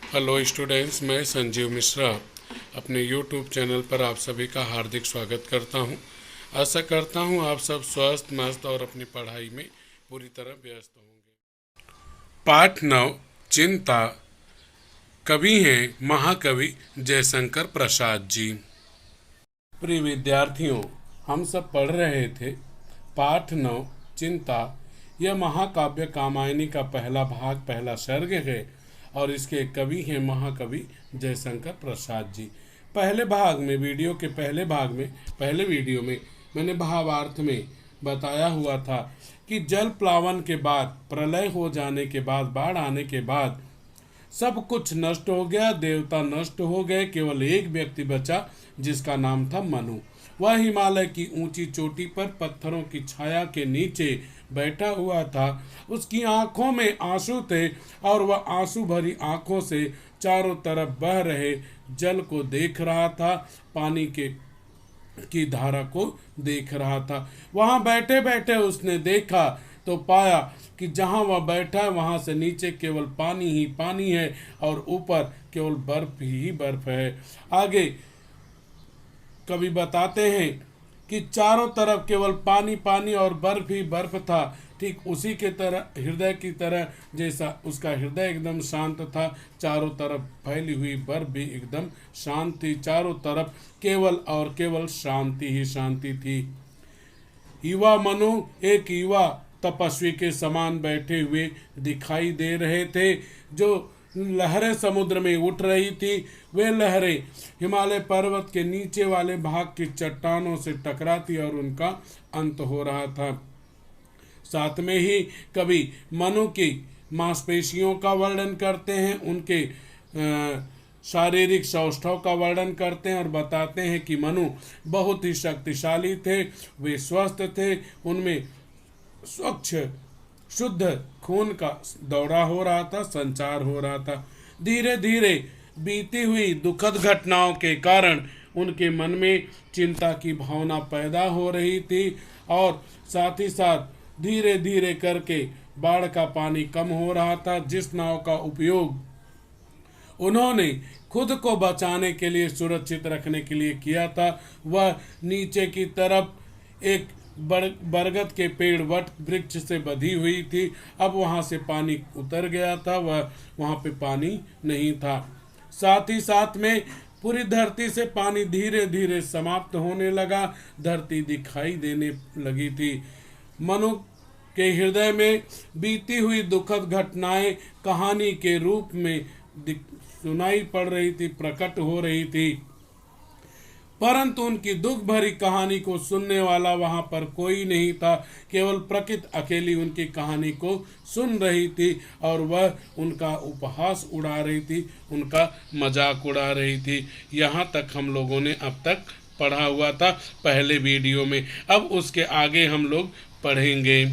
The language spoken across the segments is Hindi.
हेलो स्टूडेंट्स, मैं संजीव मिश्रा अपने यूट्यूब चैनल पर आप सभी का हार्दिक स्वागत करता हूं। आशा करता हूं आप सब स्वस्थ मस्त और अपनी पढ़ाई में पूरी तरह व्यस्त होंगे। पाठ 9, चिंता। कवि हैं महाकवि जयशंकर प्रसाद जी। प्रिय विद्यार्थियों, हम सब पढ़ रहे थे पाठ 9, चिंता। यह महाकाव्य कामायनी का पहला भाग, पहला सर्ग है और इसके कवि हैं महाकवि जयशंकर प्रसाद जी। पहले भाग में, वीडियो के पहले भाग में, पहले वीडियो में मैंने भावार्थ में बताया हुआ था कि जल प्लावन के बाद, प्रलय हो जाने के बाद, बाढ़ आने के बाद सब कुछ नष्ट हो गया, देवता नष्ट हो गए, केवल एक व्यक्ति बचा जिसका नाम था मनु। वह हिमालय की ऊंची चोटी पर पत्थरों की छाया के नीचे बैठा हुआ था। उसकी आंखों में आंसू थे और वह आंसू भरी आंखों से चारों तरफ बह रहे जल को देख रहा था, पानी की धारा को देख रहा था। वहां बैठे बैठे उसने देखा तो पाया कि जहां वह बैठा है वहां से नीचे केवल पानी ही पानी है और ऊपर केवल बर्फ ही बर्फ है। आगे कवि बताते हैं कि चारों तरफ केवल पानी पानी और बर्फ ही बर्फ था। ठीक उसी के तरह, हृदय की तरह, जैसा उसका हृदय एकदम शांत था, चारों तरफ फैली हुई बर्फ भी एकदम शांत थी। चारों तरफ केवल और केवल शांति ही शांति थी। युवा मनु एक युवा तपस्वी के समान बैठे हुए दिखाई दे रहे थे। जो लहरें समुद्र में उठ रही थी, वे लहरें हिमालय पर्वत के नीचे वाले भाग की चट्टानों से टकराती और उनका अंत हो रहा था। साथ में ही कवि मनु की मांसपेशियों का वर्णन करते हैं, उनके शारीरिक सौष्ठव का वर्णन करते हैं और बताते हैं कि मनु बहुत ही शक्तिशाली थे, वे स्वस्थ थे, उनमें स्वच्छ शुद्ध खून का दौरा हो रहा था, संचार हो रहा था। धीरे धीरे बीती हुई दुखद घटनाओं के कारण उनके मन में चिंता की भावना पैदा हो रही थी और साथ ही साथ धीरे धीरे करके बाढ़ का पानी कम हो रहा था। जिस नाव का उपयोग उन्होंने खुद को बचाने के लिए, सुरक्षित रखने के लिए किया था, वह नीचे की तरफ एक बरगद के पेड़, वट वृक्ष से बंधी हुई थी। अब वहां से पानी उतर गया था, वह वहां पे पानी नहीं था। साथ ही साथ में पूरी धरती से पानी धीरे धीरे समाप्त होने लगा, धरती दिखाई देने लगी थी। मनु के हृदय में बीती हुई दुखद घटनाएं कहानी के रूप में सुनाई पड़ रही थी, प्रकट हो रही थी, परंतु उनकी दुख भरी कहानी को सुनने वाला वहां पर कोई नहीं था। केवल प्रकृति अकेली उनकी कहानी को सुन रही थी और वह उनका उपहास उड़ा रही थी, उनका मजाक उड़ा रही थी। यहाँ तक हम लोगों ने अब तक पढ़ा हुआ था पहले वीडियो में। अब उसके आगे हम लोग पढ़ेंगे।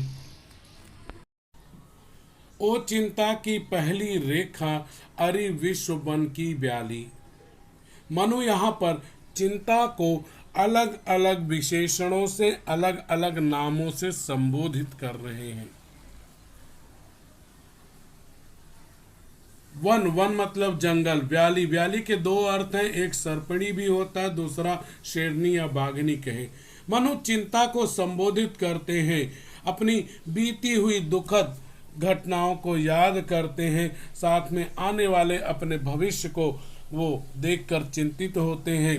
ओ चिंता की पहली रेखा, अरि विश्व बन की ब्याली। मनु यहाँ पर चिंता को अलग अलग विशेषणों से, अलग अलग नामों से संबोधित कर रहे हैं। वन, वन मतलब जंगल। ब्याली, ब्याली के दो अर्थ हैं, एक सर्पणी भी होता है, दूसरा शेरनी या बाघनी कहे। मनु चिंता को संबोधित करते हैं, अपनी बीती हुई दुखद घटनाओं को याद करते हैं, साथ में आने वाले अपने भविष्य को वो देखकर चिंतित होते हैं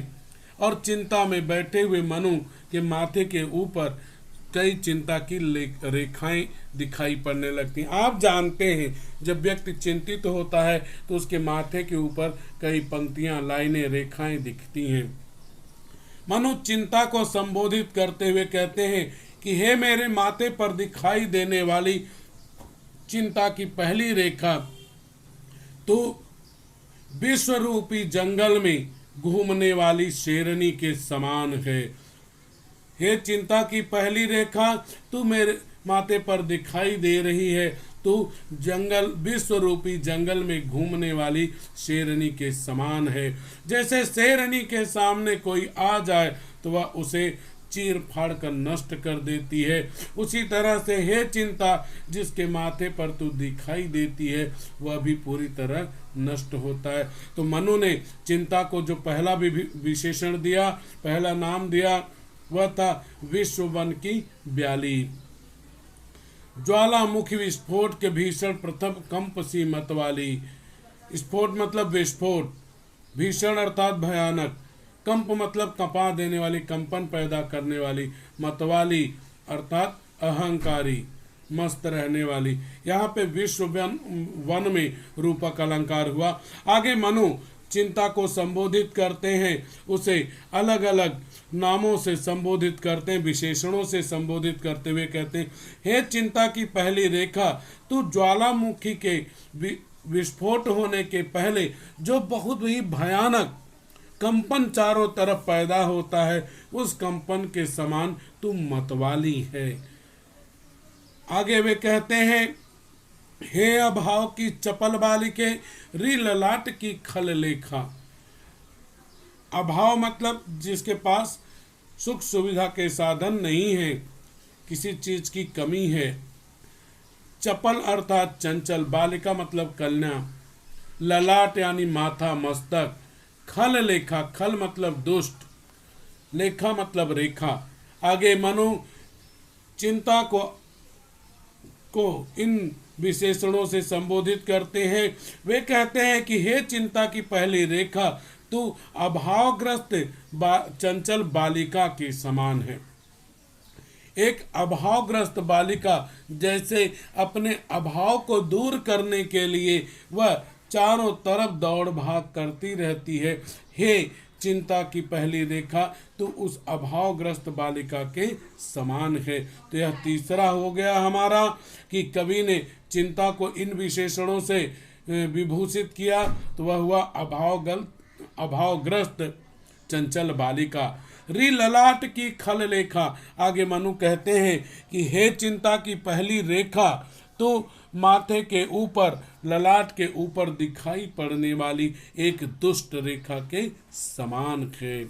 और चिंता में बैठे हुए मनु के माथे के ऊपर कई चिंता की रेखाएं दिखाई पड़ने लगती हैं। आप जानते हैं जब व्यक्ति चिंतित होता है तो उसके माथे के ऊपर कई पंक्तियां, लाइनें, रेखाएं दिखती हैं। मनु चिंता को संबोधित करते हुए कहते हैं कि हे मेरे माथे पर दिखाई देने वाली चिंता की पहली रेखा, तो विश्व रूपी जंगल में घूमने वाली शेरनी के समान है। हे चिंता की पहली रेखा, तू मेरे माथे पर दिखाई दे रही है, तू जंगल, विश्व रूपी जंगल में घूमने वाली शेरनी के समान है। जैसे शेरनी के सामने कोई आ जाए तो वह उसे चीर फाड़ कर नष्ट कर देती है। उसी तरह से हे चिंता, जिसके माथे पर तू दिखाई देती है वह भी पूरी तरह नष्ट होता है। तो मनु ने चिंता को जो पहला विशेषण दिया, पहला नाम दिया, वह था विश्व वन की ब्याली। ज्वालामुखी विस्फोट के भीषण प्रथम कंप सी मत वाली। स्फोट मतलब विस्फोट, भीषण अर्थात भयानक, कंप मतलब कपा देने वाली, कंपन पैदा करने वाली, मतवाली अर्थात अहंकारी, मस्त रहने वाली। यहाँ पे विश्व वन में रूपक अलंकार हुआ। आगे मनु चिंता को संबोधित करते हैं, उसे अलग अलग नामों से संबोधित करते हैं, विशेषणों से संबोधित करते हुए कहते हैं, हे चिंता की पहली रेखा, तू ज्वालामुखी के विस्फोट होने के पहले जो बहुत ही भयानक कंपन चारों तरफ पैदा होता है, उस कंपन के समान तू मतवाली है। आगे वे कहते हैं, हे अभाव की चपल बालिके, री ललाट की खल लेखा। अभाव मतलब जिसके पास सुख सुविधा के साधन नहीं है, किसी चीज की कमी है। चपल अर्थात चंचल, बालिका मतलब कन्या, ललाट यानी माथा मस्तक, खल लेखा, खल मतलब दुष्ट, लेखा मतलब रेखा। आगे मनु चिंता को इन विशेषणों से संबोधित करते हैं। वे कहते हैं कि हे चिंता की पहली रेखा, तू अभावग्रस्त चंचल बालिका के समान है। एक अभावग्रस्त बालिका जैसे अपने अभाव को दूर करने के लिए वह चारों तरफ दौड़ भाग करती रहती है। हे चिंता की पहली रेखा, तो उस अभावग्रस्त बालिका के समान है। तो यह तीसरा हो गया हमारा कि कवि ने चिंता को इन विशेषणों से विभूषित किया, तो वह हुआ अभावग्रस्त चंचल बालिका। री ललाट की खल लेखा। आगे मनु कहते हैं कि हे चिंता की पहली रेखा, तो माथे के ऊपर, ललाट के ऊपर दिखाई पड़ने वाली एक दुष्ट रेखा के समान है।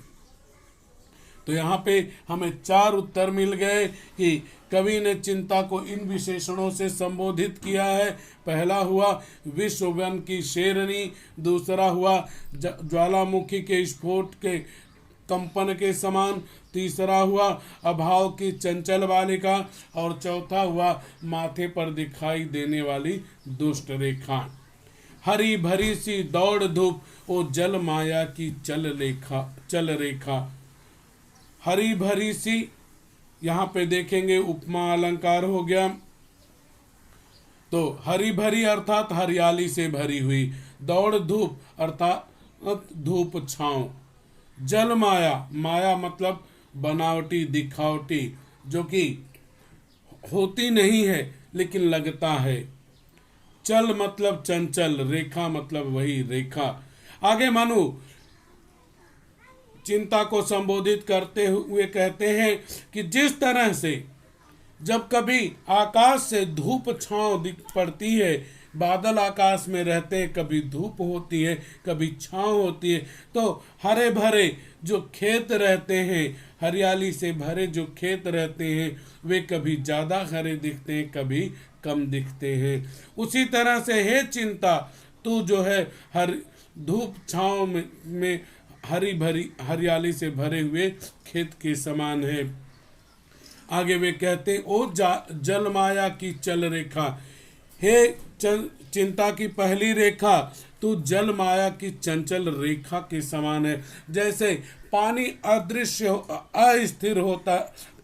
तो यहाँ पे हमें 4 उत्तर मिल गए कि कवि ने चिंता को इन विशेषणों से संबोधित किया है। पहला हुआ विश्व वन की शेरनी, दूसरा हुआ ज्वालामुखी के स्फोट के कंपन के समान, तीसरा हुआ अभाव की चंचल बालिका, और चौथा हुआ माथे पर दिखाई देने वाली दुष्ट रेखा। हरी भरी सी दौड़ धूप, ओ जल माया की चल रेखा। हरी भरी सी, यहाँ पे देखेंगे उपमा अलंकार हो गया। तो हरी भरी अर्थात हरियाली से भरी हुई, दौड़ धूप अर्थात धूप छांव, जल माया, माया मतलब बनावटी दिखावटी, जो कि होती नहीं है लेकिन लगता है। चल मतलब चंचल, रेखा मतलब वही रेखा। आगे मनु चिंता को संबोधित करते हुए कहते हैं कि जिस तरह से जब कभी आकाश से धूप छांव दिख पड़ती है, बादल आकाश में रहते हैं, कभी धूप होती है कभी छांव होती है, तो हरे भरे जो खेत रहते हैं, हरियाली से भरे जो खेत रहते हैं, वे कभी ज़्यादा हरे दिखते हैं कभी कम दिखते हैं। उसी तरह से हे चिंता, तू जो है हर धूप छांव में हरी भरी हरियाली से भरे हुए खेत के समान है। आगे वे कहते हैं, ओ जल माया की चल रेखा, हे चिंता की पहली रेखा, तू जल माया की चंचल रेखा के समान है। जैसे पानी अदृश्य अस्थिर होता,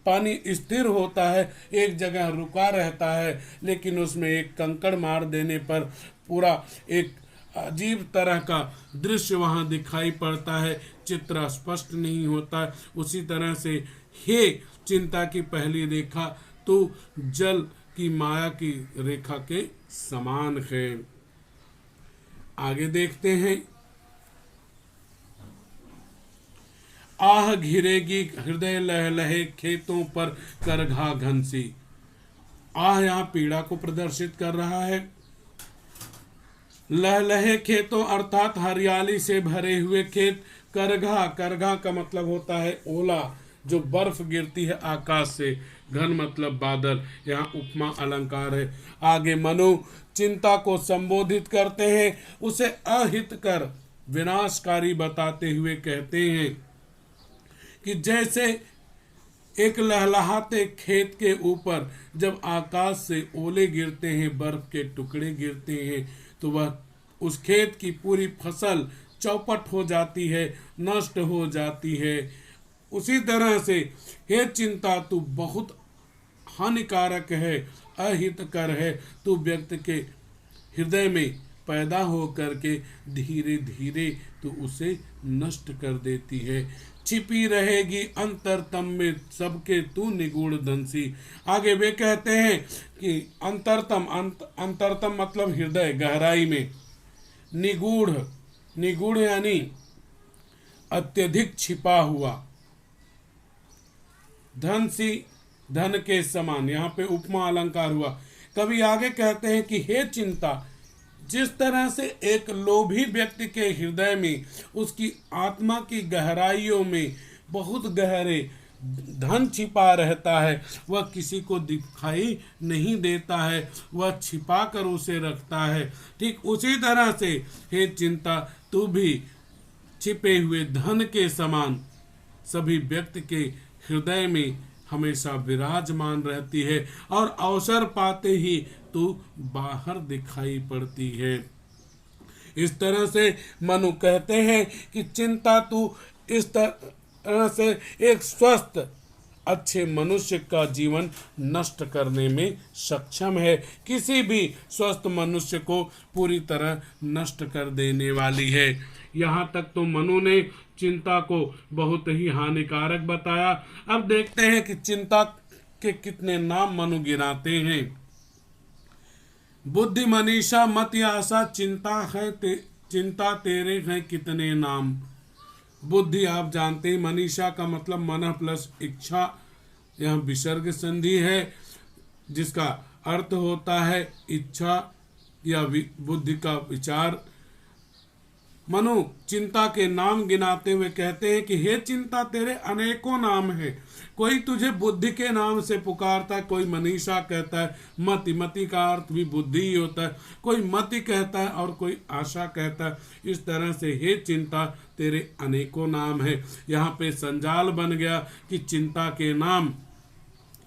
पानी स्थिर होता है, एक जगह रुका रहता है, लेकिन उसमें एक कंकड़ मार देने पर पूरा एक अजीब तरह का दृश्य वहाँ दिखाई पड़ता है, चित्र स्पष्ट नहीं होता। उसी तरह से हे चिंता की पहली रेखा, तो जल की माया की रेखा के समान है। आगे देखते हैं, आह घिरेगी हृदय लह लहे खेतों पर करघा घनसी। आह यहाँ पीड़ा को प्रदर्शित कर रहा है। लह लहे खेतों अर्थात हरियाली से भरे हुए खेत। करघा, करघा का मतलब होता है ओला, जो बर्फ गिरती है आकाश से। घन मतलब बादल, यहाँ उपमा अलंकार है। आगे मनु चिंता को संबोधित करते हैं, उसे अहितकर विनाशकारी बताते हुए कहते हैं कि जैसे एक लहलहाते खेत के ऊपर जब आकाश से ओले गिरते हैं, बर्फ के टुकड़े गिरते हैं, तो वह उस खेत की पूरी फसल चौपट हो जाती है, नष्ट हो जाती है। उसी तरह से हे चिंता, तू बहुत हानिकारक है, अहितकर है। तू व्यक्ति के हृदय में पैदा हो करके धीरे धीरे तू उसे नष्ट कर देती है। छिपी रहेगी अंतरतम में सबके तू निगूढ़ धनसी। आगे वे कहते हैं कि अंतरतम, अंतरतम मतलब हृदय गहराई में, निगूढ़, निगूढ़ यानी अत्यधिक छिपा हुआ, धनसी धन के समान, यहाँ पे उपमा अलंकार हुआ। कभी आगे कहते हैं कि हे चिंता, जिस तरह से एक लोभी व्यक्ति के हृदय में, उसकी आत्मा की गहराइयों में बहुत गहरे धन छिपा रहता है, वह किसी को दिखाई नहीं देता है, वह छिपा कर उसे रखता है। ठीक उसी तरह से हे चिंता, तू भी छिपे हुए धन के समान सभी व्यक्ति के हृदय में हमेशा विराजमान रहती है और अवसर पाते ही तू बाहर दिखाई पड़ती है। इस तरह से मनु कहते हैं कि चिंता, तू इस तरह से एक स्वस्थ अच्छे मनुष्य का जीवन नष्ट करने में सक्षम है। किसी भी स्वस्थ मनुष्य को पूरी तरह नष्ट कर देने वाली है। यहाँ तक तो मनु ने चिंता को बहुत ही हानिकारक बताया। अब देखते हैं कि चिंता के कितने नाम मनु गिनाते हैं। बुद्धि मनीषा मत आशा, चिंता है चिंता तेरे हैं कितने नाम। बुद्धि आप जानते हैं, मनीषा का मतलब मन प्लस इच्छा, यह विसर्ग संधि है जिसका अर्थ होता है इच्छा या बुद्धि का विचार। मनु चिंता के नाम गिनाते हुए कहते हैं कि हे चिंता, तेरे अनेकों नाम हैं। कोई तुझे बुद्धि के नाम से पुकारता है, कोई मनीषा कहता है, मति, मति का अर्थ भी बुद्धि ही होता है, कोई मति कहता है और कोई आशा कहता है। इस तरह से हे चिंता, तेरे अनेकों नाम है। यहाँ पे संजाल बन गया कि चिंता के नाम,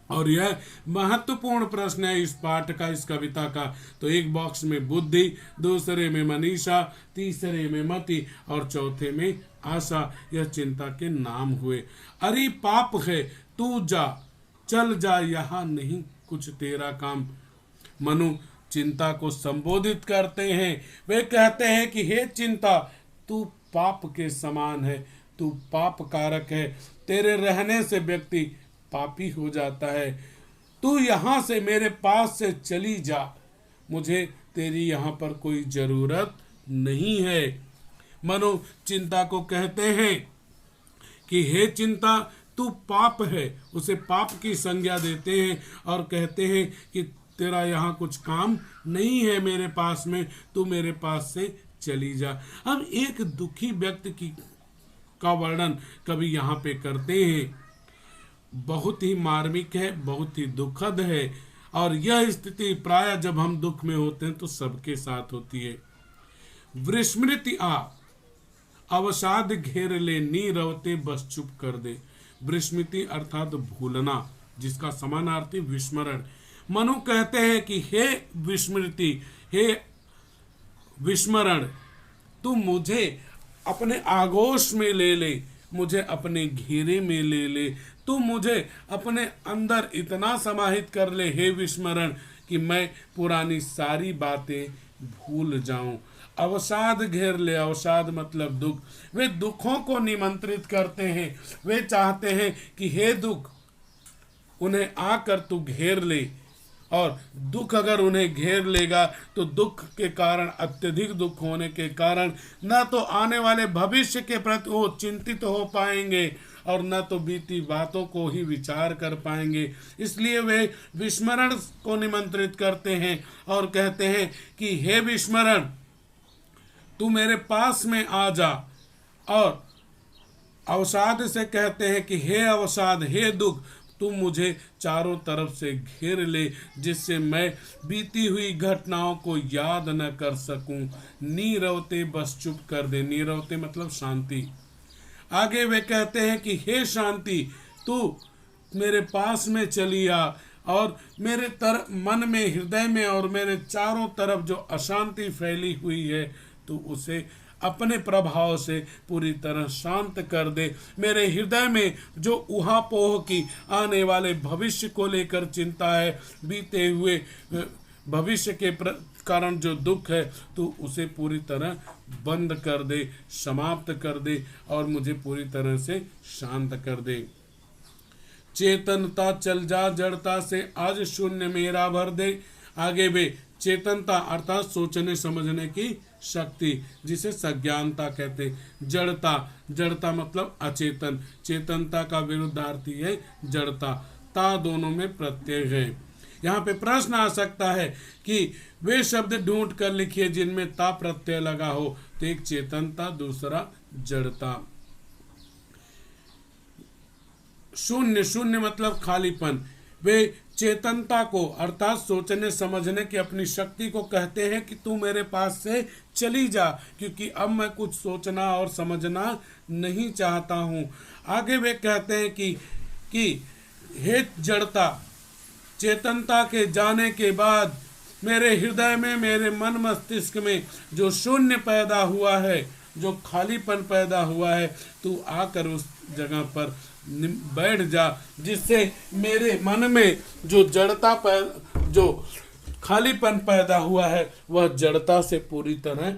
और यह महत्वपूर्ण प्रश्न है इस पाठ का, इस कविता का। तो एक बॉक्स में बुद्धि, दूसरे में मनीषा, तीसरे में मति और चौथे में आशा, यह चिंता के नाम हुए। अरे पाप है तू जा, चल जा, यहाँ नहीं कुछ तेरा काम। मनु चिंता को संबोधित करते हैं। वे कहते हैं कि हे चिंता, तू पाप के समान है, तू पाप कारक है, तेरे रहने से व्यक्ति पापी हो जाता है। तू यहाँ से, मेरे पास से चली जा, मुझे तेरी यहाँ पर कोई जरूरत नहीं है। मनु चिंता को कहते हैं कि हे चिंता, तू पाप है, उसे पाप की संज्ञा देते हैं और कहते हैं कि तेरा यहाँ कुछ काम नहीं है मेरे पास में, तू मेरे पास से चली जा। अब एक दुखी व्यक्ति का वर्णन कवि यहाँ पे करते हैं। बहुत ही मार्मिक है, बहुत ही दुखद है, और यह स्थिति प्राय जब हम दुख में होते हैं तो सबके साथ होती है। विस्मृति आ अवसाद घेर ले, नी रवते बस चुप कर दे। विस्मृति अर्थात भूलना, जिसका समानार्थी विस्मरण। मनु कहते हैं कि हे विस्मृति, हे विस्मरण, तू मुझे अपने आगोश में ले ले, मुझे अपने घेरे में ले ले, तू मुझे अपने अंदर इतना समाहित कर ले हे विस्मरण कि मैं पुरानी सारी बातें भूल जाऊं। अवसाद घेर ले, अवसाद मतलब दुख। वे दुखों को निमंत्रित करते हैं, वे चाहते हैं कि हे दुख, उन्हें आकर तू घेर ले, और दुख अगर उन्हें घेर लेगा तो दुख के कारण, अत्यधिक दुख होने के कारण, न तो आने वाले भविष्य के प्रति वो चिंतित हो पाएंगे और न तो बीती बातों को ही विचार कर पाएंगे। इसलिए वे विस्मरण को निमंत्रित करते हैं और कहते हैं कि हे विस्मरण, तू मेरे पास में आ जा और अवसाद से कहते हैं कि हे अवसाद, हे दुख, तुम मुझे चारों तरफ से घेर ले, जिससे मैं बीती हुई घटनाओं को याद न कर सकूं। नीरवते बस चुप कर दे। नीरवते मतलब शांति। आगे वे कहते हैं कि हे शांति, तू मेरे पास में चली आ और मेरे मन में, हृदय में और मेरे चारों तरफ जो अशांति फैली हुई है, तू उसे अपने प्रभाव से पूरी तरह शांत कर दे। मेरे हृदय में जो ऊहापोह की आने वाले भविष्य को लेकर चिंता है, बीते हुए भविष्य के कारण जो दुख है, तू उसे पूरी तरह बंद कर दे, समाप्त कर दे और मुझे पूरी तरह से शांत कर दे। चेतनता चल जा जड़ता से, आज शून्य मेरा भर दे। आगे वे चेतनता अर्थात सोचने समझने की शक्ति, जिसे सज्ञानता कहते। जड़ता, जड़ता मतलब अचेतन। चेतनता का विरुद्धार्थी है जड़ता। ता दोनों में प्रत्यय है। यहाँ पे प्रश्न आ सकता है कि वे शब्द ढूंढ कर लिखिए जिनमें ता प्रत्यय लगा हो। तो एक चेतनता, दूसरा जड़ता। शून्य, शून्य मतलब खालीपन। वे चेतनता को अर्थात सोचने समझने की अपनी शक्ति को कहते हैं कि तू मेरे पास से चली जा, क्योंकि अब मैं कुछ सोचना और समझना नहीं चाहता हूँ। आगे वे कहते हैं कि हे जड़ता, चेतनता के जाने के बाद मेरे हृदय में, मेरे मन मस्तिष्क में जो शून्य पैदा हुआ है, जो खालीपन पैदा हुआ है, तू आकर उस जगह पर बैठ जा, जिससे मेरे मन में जो जड़ता जो खालीपन पैदा हुआ है, वह जड़ता से पूरी तरह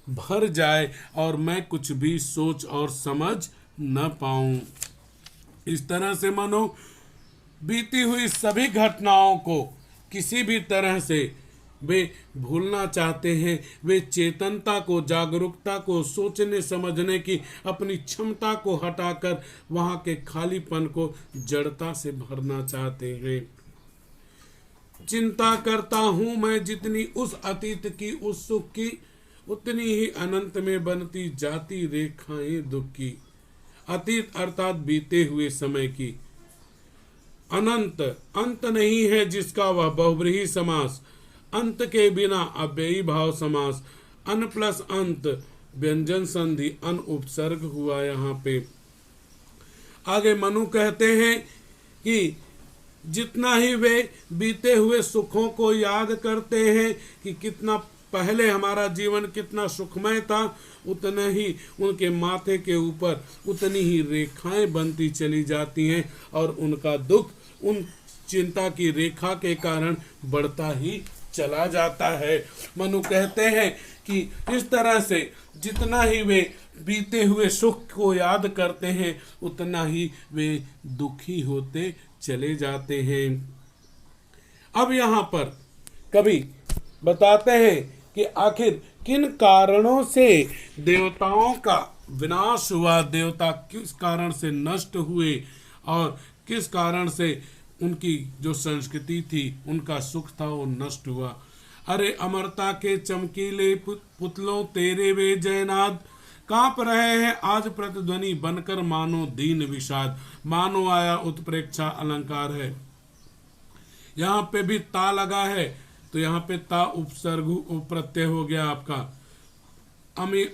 भर जाए और मैं कुछ भी सोच और समझ न पाऊं। इस तरह से मानो बीती हुई सभी घटनाओं को किसी भी तरह से वे भूलना चाहते हैं। वे चेतनता को, जागरूकता को, सोचने समझने की अपनी क्षमता को हटाकर वहां के खालीपन को जड़ता से भरना चाहते हैं। चिंता करता हूं मैं जितनी उस अतीत की, उस सुख की, उतनी ही अनंत में बनती जाती रेखाएं दुख की। अतीत अर्थात बीते हुए समय की। अनंत, अंत नहीं है जिसका वह बहुब्रीहि समास। अंत के बिना अव्ययी भाव समास। अन प्लस अंत व्यंजन संधि, अन उपसर्ग हुआ यहाँ पे। आगे मनु कहते हैं कि जितना ही वे बीते हुए सुखों को याद करते हैं कि कितना पहले हमारा जीवन कितना सुखमय था, उतना ही उनके माथे के ऊपर उतनी ही रेखाएं बनती चली जाती हैं और उनका दुख उन चिंता की रेखा के कारण बढ़ता ही चला जाता है। मनु कहते हैं कि इस तरह से जितना ही वे बीते हुए सुख को याद करते हैं, उतना ही वे दुखी होते चले जाते हैं। अब यहाँ पर कवि बताते हैं कि आखिर किन कारणों से देवताओं का विनाश हुआ, देवता किस कारण से नष्ट हुए और किस कारण से उनकी जो संस्कृति थी, उनका सुख था, वो नष्ट हुआ। अरे अमरता के चमकीले पुतलों तेरे वे जयनाद, कांप रहे हैं आज प्रतिध्वनि बनकर मानो दीन विषाद। मानो आया उत्प्रेक्षा अलंकार है। यहाँ पे भी ता लगा है, तो यहाँ पे ता उपसर्ग प्रत्यय हो गया आपका।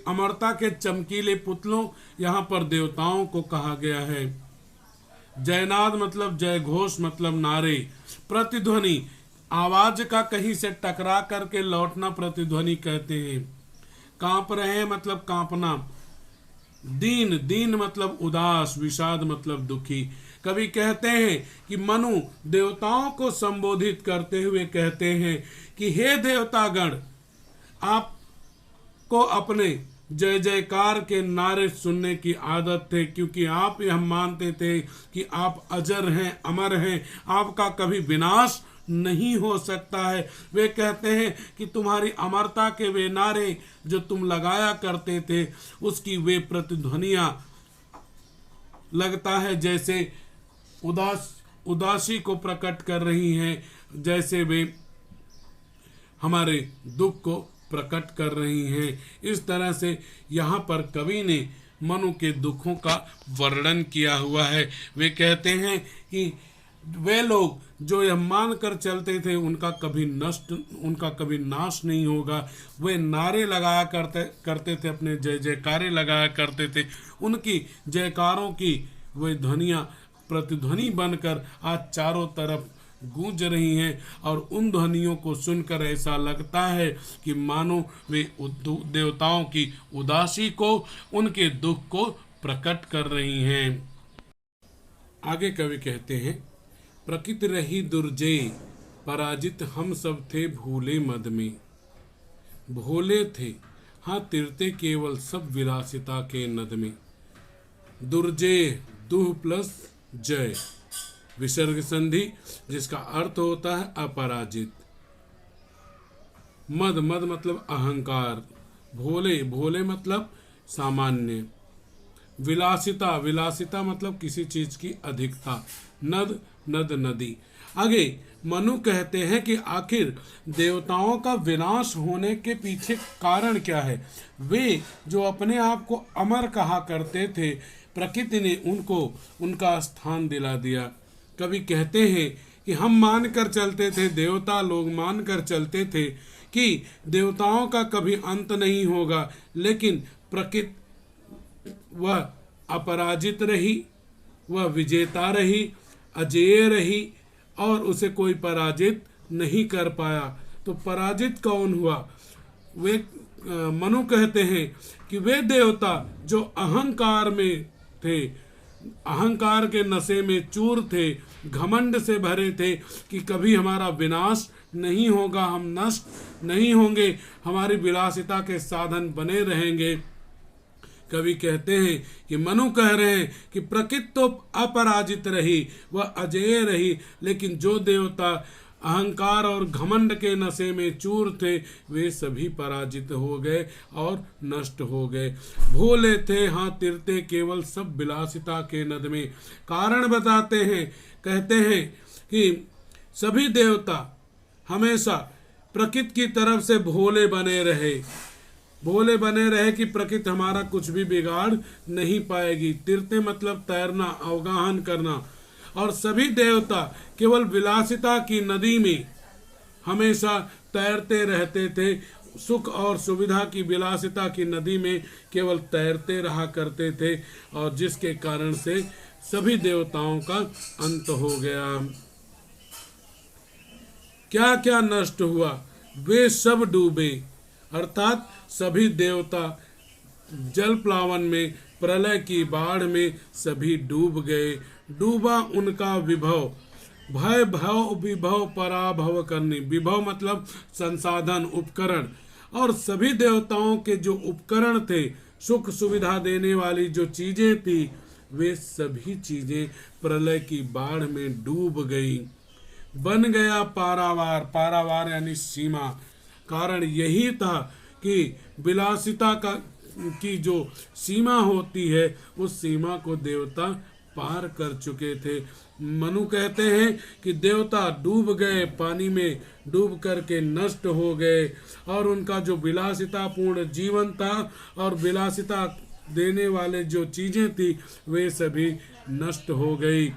अमरता के चमकीले पुतलों, यहाँ पर देवताओं को कहा गया है। जयनाद मतलब जय घोष मतलब नारे। प्रतिध्वनि आवाज का कहीं से टकरा करके लौटना प्रतिध्वनि कहते हैं। कांप रहे हैं मतलब कांपना। दीन, दीन मतलब उदास, विषाद मतलब दुखी। कवि कहते हैं कि मनु देवताओं को संबोधित करते हुए कहते हैं कि हे देवतागण, आपको अपने जय जयकार के नारे सुनने की आदत थे, क्योंकि आप यह मानते थे कि आप अजर हैं, अमर हैं, आपका कभी विनाश नहीं हो सकता है। वे कहते हैं कि तुम्हारी अमरता के वे नारे जो तुम लगाया करते थे, उसकी वे प्रतिध्वनियां लगता है जैसे उदासी को प्रकट कर रही हैं, जैसे वे हमारे दुख को प्रकट कर रही हैं। इस तरह से यहाँ पर कवि ने मनु के दुखों का वर्णन किया हुआ है। वे कहते हैं कि वे लोग जो यह मान कर चलते थे उनका कभी नाश नहीं होगा। वे नारे लगाया करते थे, अपने जय जयकारे लगाया करते थे। उनकी जयकारों की वे ध्वनियाँ प्रतिध्वनि बनकर आज चारों तरफ गूंज रही हैं और उन ध्वनियों को सुनकर ऐसा लगता है कि मानो वे देवताओं की उदासी को, उनके दुख को प्रकट कर रही हैं। आगे कवि कहते हैं, प्रकृति रही दुर्जय पराजित हम सब थे भूले मद में। भोले थे हाँ तिरते केवल सब विलासिता के नद में। दुर्जय दुह प्लस जय विसर्ग संधि, जिसका अर्थ होता है अपराजित। मद मतलब अहंकार। भोले मतलब सामान्य। विलासिता मतलब किसी चीज की अधिकता। नद नदी। आगे मनु कहते हैं कि आखिर देवताओं का विनाश होने के पीछे कारण क्या है। वे जो अपने आप को अमर कहा करते थे, प्रकृति ने उनको उनका स्थान दिला दिया। कवि कहते हैं कि हम मान कर चलते थे, देवता लोग मान कर चलते थे कि देवताओं का कभी अंत नहीं होगा, लेकिन प्रकृति वह अपराजित रही, वह विजेता रही, अजेय रही और उसे कोई पराजित नहीं कर पाया। तो पराजित कौन हुआ। वे मनु कहते हैं कि वे देवता जो अहंकार में थे, अहंकार के नशे में चूर थे, घमंड से भरे थे कि कभी हमारा विनाश नहीं होगा, हम नष्ट नहीं होंगे, हमारी विलासिता के साधन बने रहेंगे। कवि कहते हैं कि मनु कह रहे हैं कि प्रकृति तो अपराजित रही, वह अजेय रही, लेकिन जो देवता अहंकार और घमंड के नशे में चूर थे वे सभी पराजित हो गए और नष्ट हो गए। भोले थे हाँ तिरते केवल सब विलासिता के नद में। कारण बताते हैं, कहते हैं कि सभी देवता हमेशा प्रकृति की तरफ से भोले बने रहे कि प्रकृति हमारा कुछ भी बिगाड़ नहीं पाएगी। तिरते मतलब तैरना, अवगाहन करना। और सभी देवता केवल विलासिता की नदी में हमेशा तैरते रहते थे, सुख और सुविधा की विलासिता की नदी में केवल तैरते रहा करते थे, और जिसके कारण से सभी देवताओं का अंत हो गया। क्या क्या नष्ट हुआ, वे सब डूबे, अर्थात सभी देवता जल प्लावन में, प्रलय की बाढ़ में सभी डूब गए। डूबा उनका विभव, भय भव विभव पराभव करनी। विभव मतलब संसाधन, उपकरण, और सभी देवताओं के जो उपकरण थे, सुख सुविधा देने वाली जो चीजें थी, वे सभी चीजें प्रलय की बाढ़ में डूब गई। बन गया पारावार, पारावार यानी सीमा। कारण यही था कि विलासिता की जो सीमा होती है, उस सीमा को देवता पार कर चुके थे। मनु कहते हैं कि देवता डूब गए, पानी में डूब करके नष्ट हो गए, और उनका जो विलासिता पूर्ण जीवन था और विलासिता देने वाले जो चीजें थी वे सभी नष्ट हो गई।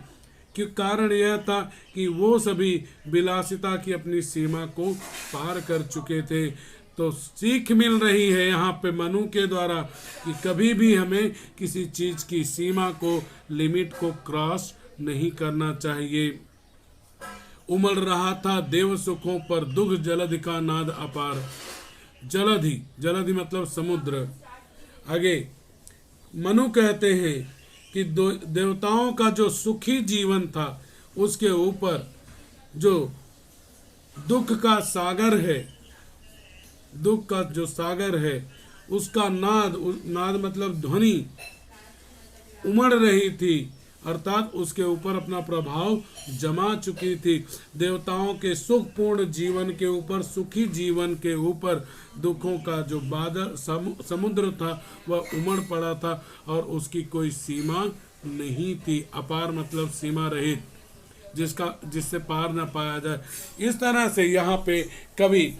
कि कारण यह था कि वो सभी विलासिता की अपनी सीमा को पार कर चुके थे। तो सीख मिल रही है यहाँ पे मनु के द्वारा कि कभी भी हमें किसी चीज की सीमा को, लिमिट को क्रॉस नहीं करना चाहिए। उमड़ रहा था देव सुखों पर दुख जलधि का नाद अपार। जलधि मतलब समुद्र। आगे मनु कहते हैं कि देवताओं का जो सुखी जीवन था उसके ऊपर जो दुख का सागर है, दुख का जो सागर है उसका नाद मतलब ध्वनि उमड़ रही थी, अर्थात उसके ऊपर अपना प्रभाव जमा चुकी थी। देवताओं के सुखपूर्ण जीवन के ऊपर, सुखी जीवन के ऊपर दुखों का जो बादल समुद्र था वह उमड़ पड़ा था और उसकी कोई सीमा नहीं थी। अपार मतलब सीमा रहित, जिससे पार न पाया जाए। इस तरह से यहाँ पे कवि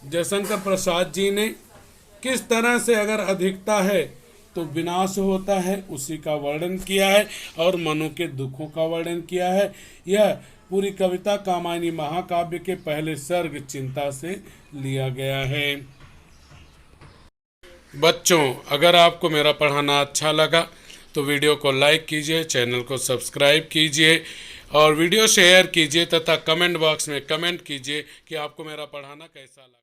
जयशंकर प्रसाद जी ने किस तरह से, अगर अधिकता है तो विनाश होता है उसी का वर्णन किया है और मनु के दुखों का वर्णन किया है। यह पूरी कविता कामायनी महाकाव्य के पहले सर्ग चिंता से लिया गया है। बच्चों, अगर आपको मेरा पढ़ाना अच्छा लगा तो वीडियो को लाइक कीजिए, चैनल को सब्सक्राइब कीजिए और वीडियो शेयर कीजिए तथा कमेंट बॉक्स में कमेंट कीजिए कि आपको मेरा पढ़ाना कैसा लगा।